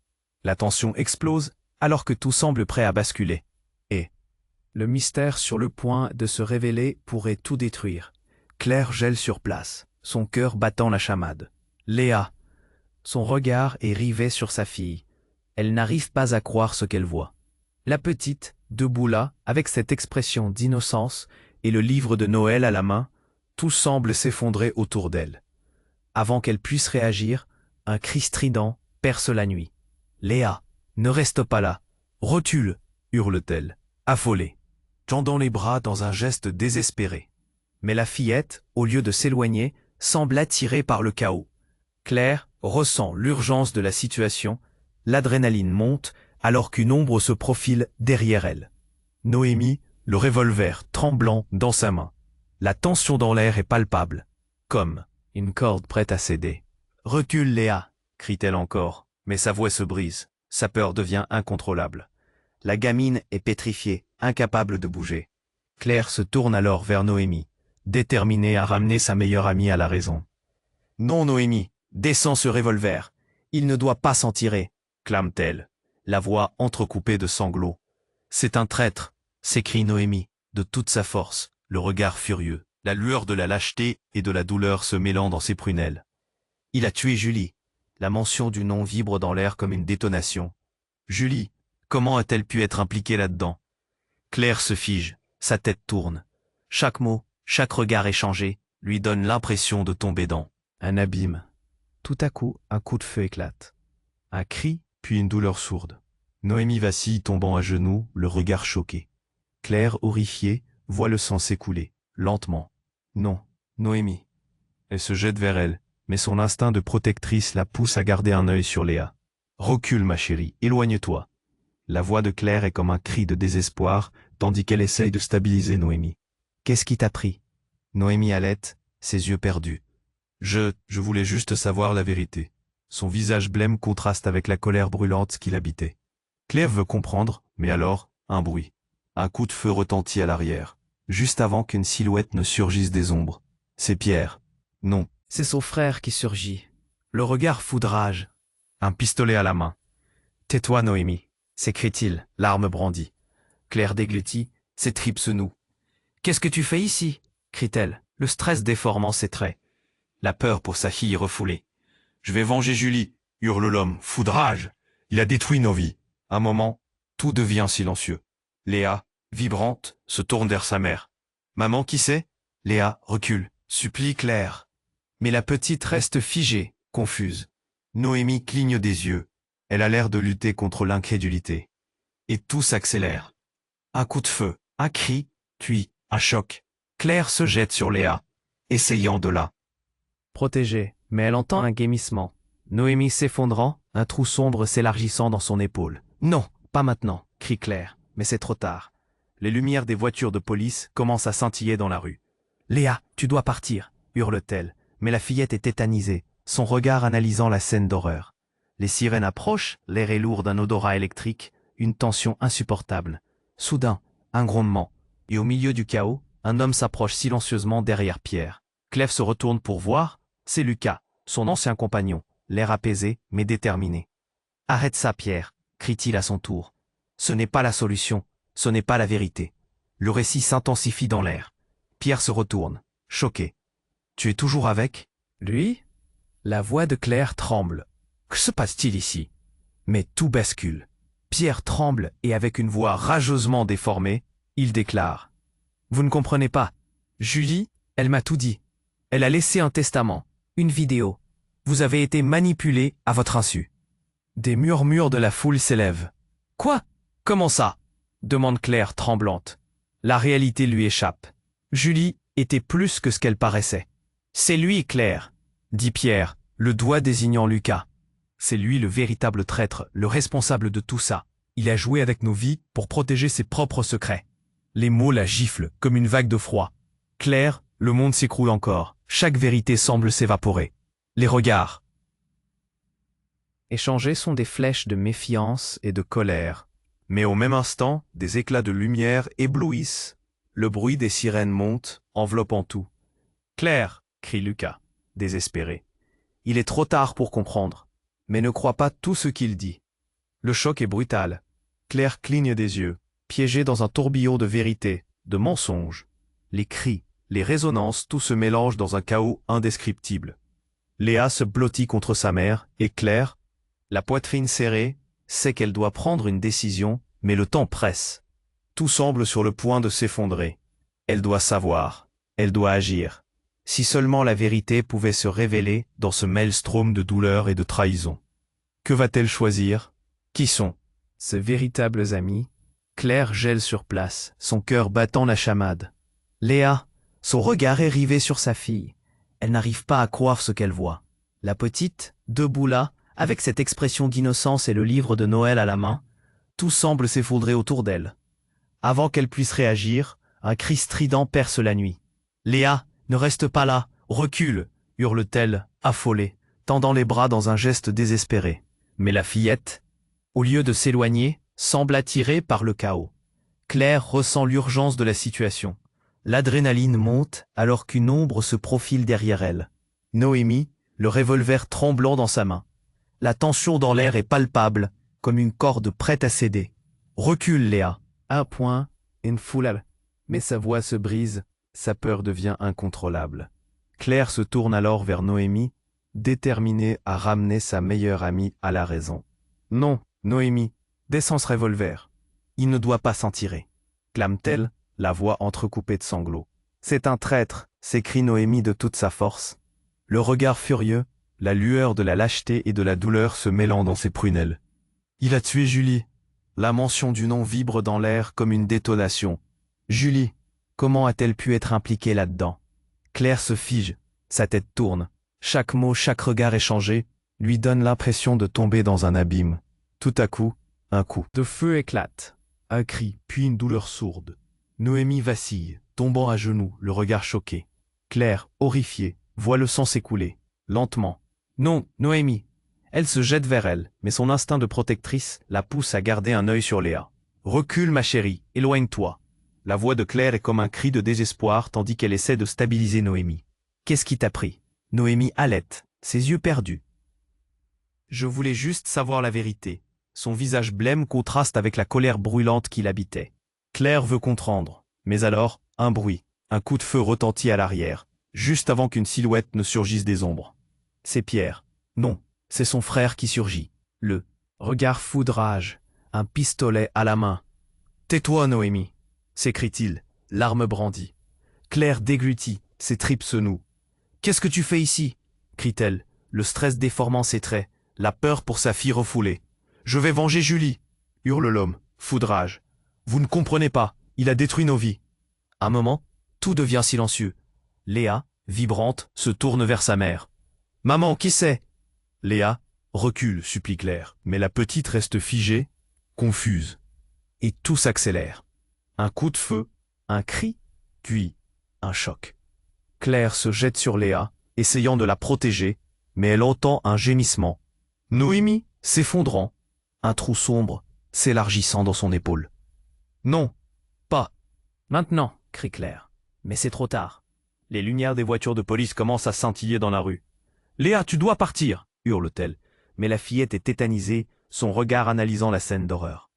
La tension explose alors que tout semble prêt à basculer. Et le mystère sur le point de se révéler pourrait tout détruire. Claire gèle sur place. son cœur battant la chamade. Léa. Son regard est rivé sur sa fille. Elle n'arrive pas à croire ce qu'elle voit. La petite, debout là, avec cette expression d'innocence et le livre de Noël à la main, tout semble s'effondrer autour d'elle. Avant qu'elle puisse réagir, un cri strident perce la nuit. « Léa, ne reste pas là. Recule !» hurle-t-elle, affolée, tendant les bras dans un geste désespéré. Mais la fillette, au lieu de s'éloigner, semble attirée par le chaos. Claire ressent l'urgence de la situation, l'adrénaline monte alors qu'une ombre se profile derrière elle. Noémie, le revolver tremblant dans sa main. La tension dans l'air est palpable, comme une corde prête à céder. « Recule, Léa !» crie-t-elle encore, mais sa voix se brise, sa peur devient incontrôlable. La gamine est pétrifiée, incapable de bouger. Claire se tourne alors vers Noémie, déterminée à ramener sa meilleure amie à la raison. « Non, Noémie, descends ce revolver. Il ne doit pas s'en tirer, » clame-t-elle, la voix entrecoupée de sanglots. « C'est un traître !» s'écrie Noémie, de toute sa force, le regard furieux, la lueur de la lâcheté et de la douleur se mêlant dans ses prunelles. « Il a tué Julie !» La mention du nom vibre dans l'air comme une détonation. « Julie, comment a-t-elle pu être impliquée là-dedans ?» Claire se fige, sa tête tourne. Chaque mot, chaque regard échangé, lui donne l'impression de tomber dans un abîme. Tout à coup, un coup de feu éclate. Un cri, puis une douleur sourde. Noémie vacille, tombant à genoux, le regard choqué. Claire, horrifiée, voit le sang s'écouler, lentement. Non, Noémie. Elle se jette vers elle, mais son instinct de protectrice la pousse à garder un œil sur Léa. « Recule, ma chérie, éloigne-toi. » La voix de Claire est comme un cri de désespoir, tandis qu'elle essaye de stabiliser Noémie. « Qu'est-ce qui t'a pris ?» Noémie halète, ses yeux perdus. Je voulais juste savoir la vérité. » Son visage blême contraste avec la colère brûlante qui l'habitait. Claire veut comprendre, mais alors, un bruit. Un coup de feu retentit à l'arrière, juste avant qu'une silhouette ne surgisse des ombres. C'est Pierre. Non. C'est son frère qui surgit. Le regard foudrage. Un pistolet à la main. « Tais-toi, Noémie !» s'écrie-t-il, l'arme brandie. Claire déglutit, ses tripes se nouent. « Qu'est-ce que tu fais ici ?» crie-t-elle, le stress déformant ses traits. La peur pour sa fille refoulée. « Je vais venger Julie !» hurle l'homme, foudrage. Il a détruit nos vies. Un moment, tout devient silencieux. Léa, vibrante, se tourne vers sa mère. « Maman, qui c'est ?» Léa recule, supplie Claire. Mais la petite reste figée, confuse. Noémie cligne des yeux. Elle a l'air de lutter contre l'incrédulité. Et tout s'accélère. Un coup de feu, un cri, puis un choc. Claire se jette sur Léa, essayant de la protéger, mais elle entend un gémissement. Noémie s'effondrant, un trou sombre s'élargissant dans son épaule. « Non, pas maintenant !» crie Claire, mais c'est trop tard. Les lumières des voitures de police commencent à scintiller dans la rue. « Léa, tu dois partir !» hurle-t-elle, mais la fillette est tétanisée, son regard analysant la scène d'horreur. Les sirènes approchent, l'air est lourd d'un odorat électrique, une tension insupportable. Soudain, un grondement, et au milieu du chaos, un homme s'approche silencieusement derrière Pierre. Claire se retourne pour voir, c'est Lucas, son ancien compagnon, l'air apaisé mais déterminé. « Arrête ça, Pierre !» crie-t-il à son tour. « Ce n'est pas la solution, ce n'est pas la vérité. » Le récit s'intensifie dans l'air. Pierre se retourne, choqué. « Tu es toujours avec lui ?» La voix de Claire tremble. Que se passe-t-il ici? Mais tout bascule. Pierre tremble et avec une voix rageusement déformée, il déclare. « Vous ne comprenez pas. Julie, elle m'a tout dit. Elle a laissé un testament, une vidéo. Vous avez été manipulé à votre insu. » Des murmures de la foule s'élèvent. « Quoi? Comment ça ?» demande Claire tremblante. La réalité lui échappe. Julie était plus que ce qu'elle paraissait. « C'est lui, Claire !» dit Pierre, le doigt désignant Lucas. C'est lui le véritable traître, le responsable de tout ça. Il a joué avec nos vies pour protéger ses propres secrets. Les mots la giflent comme une vague de froid. Claire, le monde s'écroule encore. Chaque vérité semble s'évaporer. Les regards échangés sont des flèches de méfiance et de colère. Mais au même instant, des éclats de lumière éblouissent. Le bruit des sirènes monte, enveloppant tout. « Claire !» crie Lucas, désespéré. Il est trop tard pour comprendre, mais ne crois pas tout ce qu'il dit. Le choc est brutal. Claire cligne des yeux, piégée dans un tourbillon de vérité, de mensonges. Les cris, Les résonances, tout se mélange dans un chaos indescriptible. Léa se blottit contre sa mère, et Claire, la poitrine serrée, sait qu'elle doit prendre une décision, mais le temps presse. Tout semble sur le point de s'effondrer. Elle doit savoir, elle doit agir. Si seulement la vérité pouvait se révéler dans ce maelstrom de douleur et de trahison. Que va-t-elle choisir? Qui sont Ses véritables amis? Claire gèle sur place, son cœur battant la chamade. Léa, son regard est rivé sur sa fille. Elle n'arrive pas à croire ce qu'elle voit. La petite, debout là, avec cette expression d'innocence et le livre de Noël à la main, tout semble s'effondrer autour d'elle. Avant qu'elle puisse réagir, un cri strident perce la nuit. Léa, ne reste pas là, recule, hurle-t-elle, affolée, tendant les bras dans un geste désespéré. Mais la fillette, au lieu de s'éloigner, semble attirée par le chaos. Claire ressent l'urgence de la situation. L'adrénaline monte alors qu'une ombre se profile derrière elle. Noémie, le revolver tremblant dans sa main. La tension dans l'air est palpable, comme une corde prête à céder. Recule, Léa. Un point, une foule. Mais sa voix se brise, sa peur devient incontrôlable. Claire se tourne alors vers Noémie, déterminée à ramener sa meilleure amie à la raison. Non, Noémie, descends ce revolver. Il ne doit pas s'en tirer. Clame-t-elle, la voix entrecoupée de sanglots. C'est un traître, s'écrie Noémie de toute sa force. Le regard furieux, la lueur de la lâcheté et de la douleur se mêlant dans ses prunelles. Il a tué Julie. La mention du nom vibre dans l'air comme une détonation. Julie, comment a-t-elle pu être impliquée là-dedans? Claire se fige, sa tête tourne. Chaque mot, chaque regard échangé lui donne l'impression de tomber dans un abîme. Tout à coup, un coup de feu éclate. Un cri, puis une douleur sourde. Noémie vacille, tombant à genoux, le regard choqué. Claire, horrifiée, voit le sang s'écouler, lentement. Non, Noémie. Elle se jette vers elle, mais son instinct de protectrice la pousse à garder un œil sur Léa. Recule, ma chérie, éloigne-toi. La voix de Claire est comme un cri de désespoir tandis qu'elle essaie de stabiliser Noémie. Qu'est-ce qui t'a pris? Noémie halète, ses yeux perdus. Je voulais juste savoir la vérité. Son visage blême contraste avec la colère brûlante qui l'habitait. Claire veut comprendre, mais alors, un bruit, un coup de feu retentit à l'arrière, juste avant qu'une silhouette ne surgisse des ombres. C'est Pierre. Non, c'est son frère qui surgit. Le regard fou de rage, un pistolet à la main. Tais-toi, Noémie, s'écrie-t-il, l'arme brandie. Claire déglutit, ses tripes se nouent. Qu'est-ce que tu fais ici? Crie-t-elle, le stress déformant ses traits, la peur pour sa fille refoulée. Je vais venger Julie, hurle l'homme, fou de rage. Vous ne comprenez pas, il a détruit nos vies. Un moment, tout devient silencieux. Léa, vibrante, se tourne vers sa mère. Maman, qui c'est? Léa, recule, supplie Claire, mais la petite reste figée, confuse. Et tout s'accélère. Un coup de feu, un cri, puis un choc. Claire se jette sur Léa, essayant de la protéger, mais elle entend un gémissement. Noémie, s'effondrant. Un trou sombre, s'élargissant dans son épaule. Non, pas. Maintenant, crie Claire. Mais c'est trop tard. Les lumières des voitures de police commencent à scintiller dans la rue. Léa, tu dois partir, hurle-t-elle. Mais la fillette est tétanisée, son regard analysant la scène d'horreur.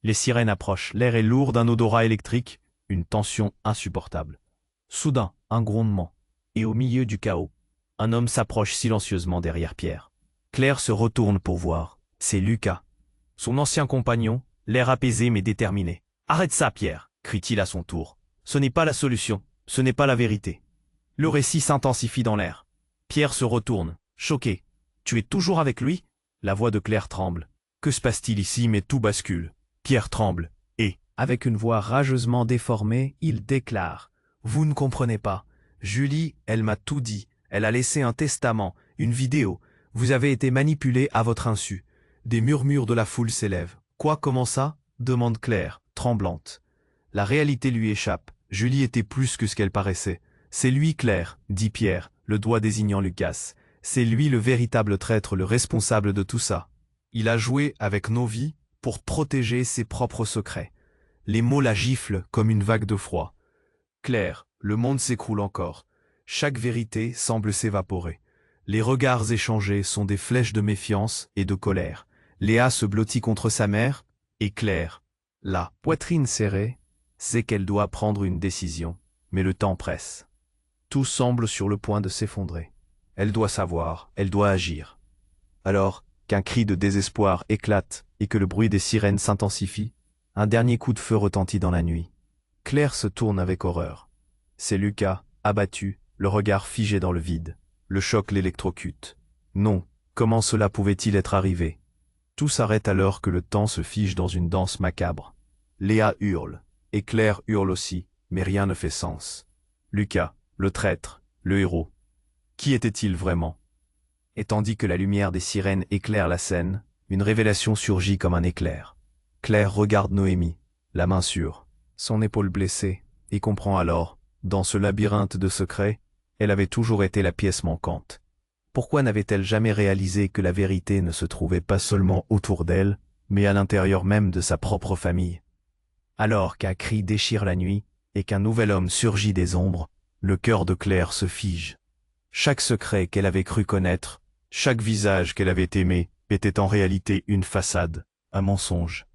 Les sirènes approchent, l'air est lourd d'un odorat électrique, une tension insupportable. Soudain, un grondement. Et au milieu du chaos, un homme s'approche silencieusement derrière Pierre. Claire se retourne pour voir. C'est Lucas. Son ancien compagnon, l'air apaisé mais déterminé. « Arrête ça, Pierre !» crie-t-il à son tour. « Ce n'est pas la solution, ce n'est pas la vérité. » Le récit s'intensifie dans l'air. Pierre se retourne, choqué. « Tu es toujours avec lui ?» La voix de Claire tremble. Que se passe-t-il ici? Mais tout bascule. Pierre tremble, et, avec une voix rageusement déformée, il déclare « Vous ne comprenez pas. Julie, elle m'a tout dit. Elle a laissé un testament, une vidéo. Vous avez été manipulé à votre insu. » Des murmures de la foule s'élèvent. « Quoi, comment ça ?» demande Claire, tremblante. La réalité lui échappe. Julie était plus que ce qu'elle paraissait. « C'est lui, Claire, » dit Pierre, le doigt désignant Lucas. « C'est lui le véritable traître, le responsable de tout ça. Il a joué avec nos vies pour protéger ses propres secrets. » Les mots la giflent comme une vague de froid. Claire, le monde s'écroule encore. Chaque vérité semble s'évaporer. Les regards échangés sont des flèches de méfiance et de colère. Léa se blottit contre sa mère, et Claire, la poitrine serrée, sait qu'elle doit prendre une décision, mais le temps presse. Tout semble sur le point de s'effondrer. Elle doit savoir, elle doit agir. Alors, qu'un cri de désespoir éclate et que le bruit des sirènes s'intensifie, un dernier coup de feu retentit dans la nuit. Claire se tourne avec horreur. C'est Lucas, abattu, le regard figé dans le vide. Le choc l'électrocute. Non, comment cela pouvait-il être arrivé? Tout s'arrête alors que le temps se fige dans une danse macabre. Léa hurle, et Claire hurle aussi, mais rien ne fait sens. Lucas, le traître, le héros. Qui était-il vraiment? Et tandis que la lumière des sirènes éclaire la scène, une révélation surgit comme un éclair. Claire regarde Noémie, la main sûre, son épaule blessée, et comprend alors, dans ce labyrinthe de secrets, elle avait toujours été la pièce manquante. Pourquoi n'avait-elle jamais réalisé que la vérité ne se trouvait pas seulement autour d'elle, mais à l'intérieur même de sa propre famille? Alors qu'un cri déchire la nuit, et qu'un nouvel homme surgit des ombres, le cœur de Claire se fige. Chaque secret qu'elle avait cru connaître, chaque visage qu'elle avait aimé, était en réalité une façade, un mensonge.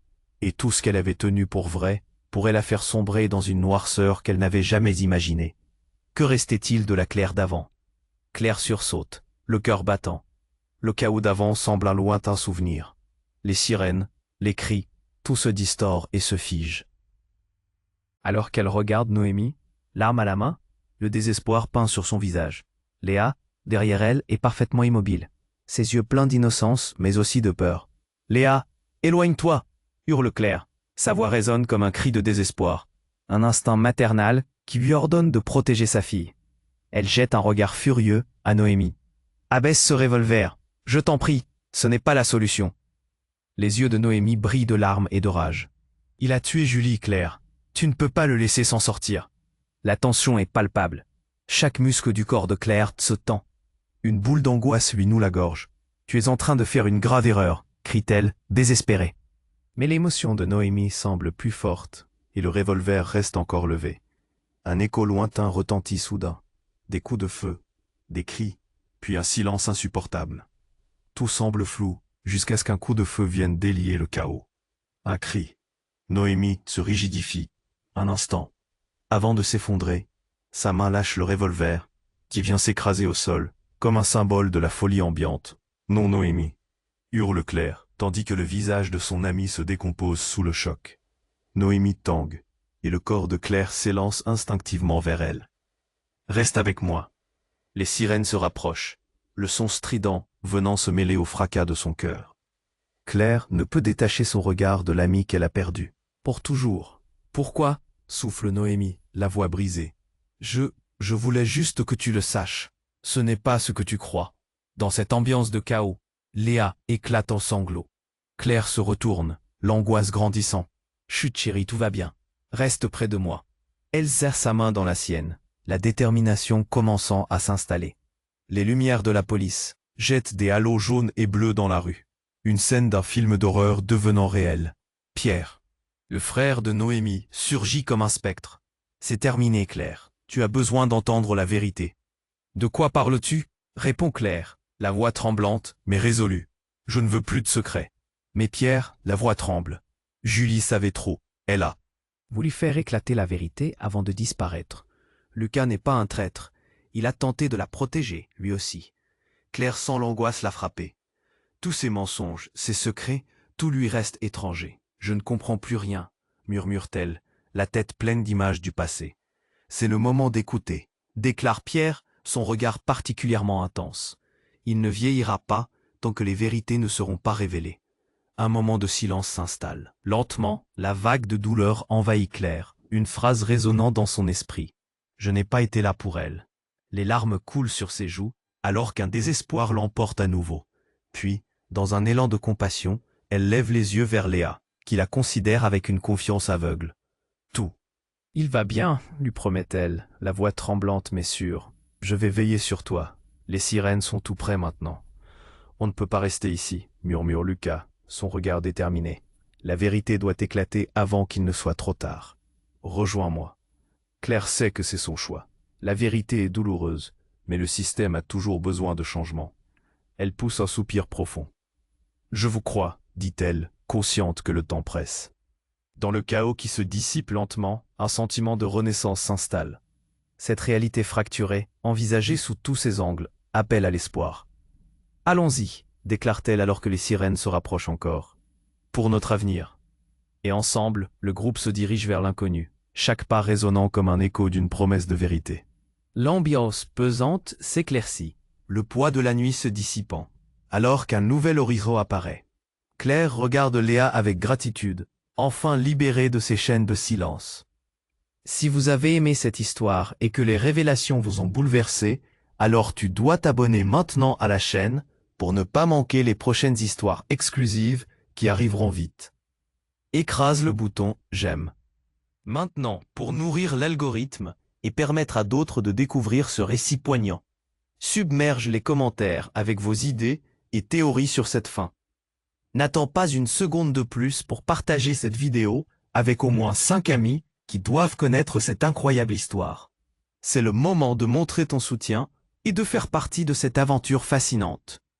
Et tout ce qu'elle avait tenu pour vrai, pourrait la faire sombrer dans une noirceur qu'elle n'avait jamais imaginée. Que restait-il de la Claire d'avant? Claire sursaute, le cœur battant. Le chaos d'avant semble un lointain souvenir. Les sirènes, les cris, tout se distord et se fige. Alors qu'elle regarde Noémie, l'arme à la main, le désespoir peint sur son visage. Léa, derrière elle, est parfaitement immobile. Ses yeux pleins d'innocence, mais aussi de peur. « Léa, éloigne-toi » hurle Claire. Sa voix résonne comme un cri de désespoir. Un instinct maternel qui lui ordonne de protéger sa fille. Elle jette un regard furieux à Noémie. « Abaisse ce revolver, je t'en prie, ce n'est pas la solution. » Les yeux de Noémie brillent de larmes et de rage. « Il a tué Julie, Claire. Tu ne peux pas le laisser s'en sortir. » La tension est palpable. Chaque muscle du corps de Claire se tend. Une boule d'angoisse lui noue la gorge. « Tu es en train de faire une grave erreur » crie-t-elle, désespérée. Mais l'émotion de Noémie semble plus forte, et le revolver reste encore levé. Un écho lointain retentit soudain. Des coups de feu, des cris, puis un silence insupportable. Tout semble flou, jusqu'à ce qu'un coup de feu vienne délier le chaos. Un cri. Noémie se rigidifie. Un instant. Avant de s'effondrer, sa main lâche le revolver, qui vient s'écraser au sol, comme un symbole de la folie ambiante. « Non, Noémie !» hurle Claire, tandis que le visage de son amie se décompose sous le choc. Noémie tangue, et le corps de Claire s'élance instinctivement vers elle. « Reste avec moi !» Les sirènes se rapprochent, le son strident venant se mêler au fracas de son cœur. Claire ne peut détacher son regard de l'amie qu'elle a perdue. Pour toujours. Pourquoi? Souffle Noémie, la voix brisée. Je voulais juste que tu le saches. Ce n'est pas ce que tu crois. Dans cette ambiance de chaos, Léa éclate en sanglots. Claire se retourne, l'angoisse grandissant. Chut chérie, tout va bien. Reste près de moi. Elle serre sa main dans la sienne, la détermination commençant à s'installer. Les lumières de la police jettent des halos jaunes et bleus dans la rue. Une scène d'un film d'horreur devenant réelle. Pierre, le frère de Noémie, surgit comme un spectre. C'est terminé, Claire. Tu as besoin d'entendre la vérité. De quoi parles-tu? Répond Claire, la voix tremblante, mais résolue. Je ne veux plus de secrets. Mais Pierre, la voix tremble. Julie savait trop. Elle a voulu faire éclater la vérité avant de disparaître. Lucas n'est pas un traître. Il a tenté de la protéger, lui aussi. Claire sent l'angoisse la frapper. Tous ces mensonges, ces secrets, tout lui reste étranger. Je ne comprends plus rien, murmure-t-elle, la tête pleine d'images du passé. C'est le moment d'écouter, déclare Pierre, son regard particulièrement intense. Il ne vieillira pas tant que les vérités ne seront pas révélées. Un moment de silence s'installe. Lentement, la vague de douleur envahit Claire, une phrase résonnant dans son esprit. Je n'ai pas été là pour elle. Les larmes coulent sur ses joues, alors qu'un désespoir l'emporte à nouveau. Puis, dans un élan de compassion, elle lève les yeux vers Léa, qui la considère avec une confiance aveugle. Tout. Il va bien, lui promet-elle, la voix tremblante mais sûre. Je vais veiller sur toi. Les sirènes sont tout près maintenant. On ne peut pas rester ici, murmure Lucas, son regard déterminé. La vérité doit éclater avant qu'il ne soit trop tard. Rejoins-moi. Claire sait que c'est son choix. La vérité est douloureuse, mais le système a toujours besoin de changement. Elle pousse un soupir profond. Je vous crois, dit-elle, consciente que le temps presse. Dans le chaos qui se dissipe lentement, un sentiment de renaissance s'installe. Cette réalité fracturée, envisagée sous tous ses angles, appelle à l'espoir. Allons-y, déclare-t-elle alors que les sirènes se rapprochent encore. Pour notre avenir. Et ensemble, le groupe se dirige vers l'inconnu, chaque pas résonnant comme un écho d'une promesse de vérité. L'ambiance pesante s'éclaircit, le poids de la nuit se dissipant, alors qu'un nouvel horizon apparaît. Claire regarde Léa avec gratitude, enfin libérée de ses chaînes de silence. Si vous avez aimé cette histoire et que les révélations vous ont bouleversé, alors tu dois t'abonner maintenant à la chaîne pour ne pas manquer les prochaines histoires exclusives qui arriveront vite. Écrase le bouton « J'aime » maintenant pour nourrir l'algorithme et permettre à d'autres de découvrir ce récit poignant. Submerge les commentaires avec vos idées et théories sur cette fin. N'attends pas une seconde de plus pour partager cette vidéo avec au moins 5 amis qui doivent connaître cette incroyable histoire. C'est le moment de montrer ton soutien et de faire partie de cette aventure fascinante.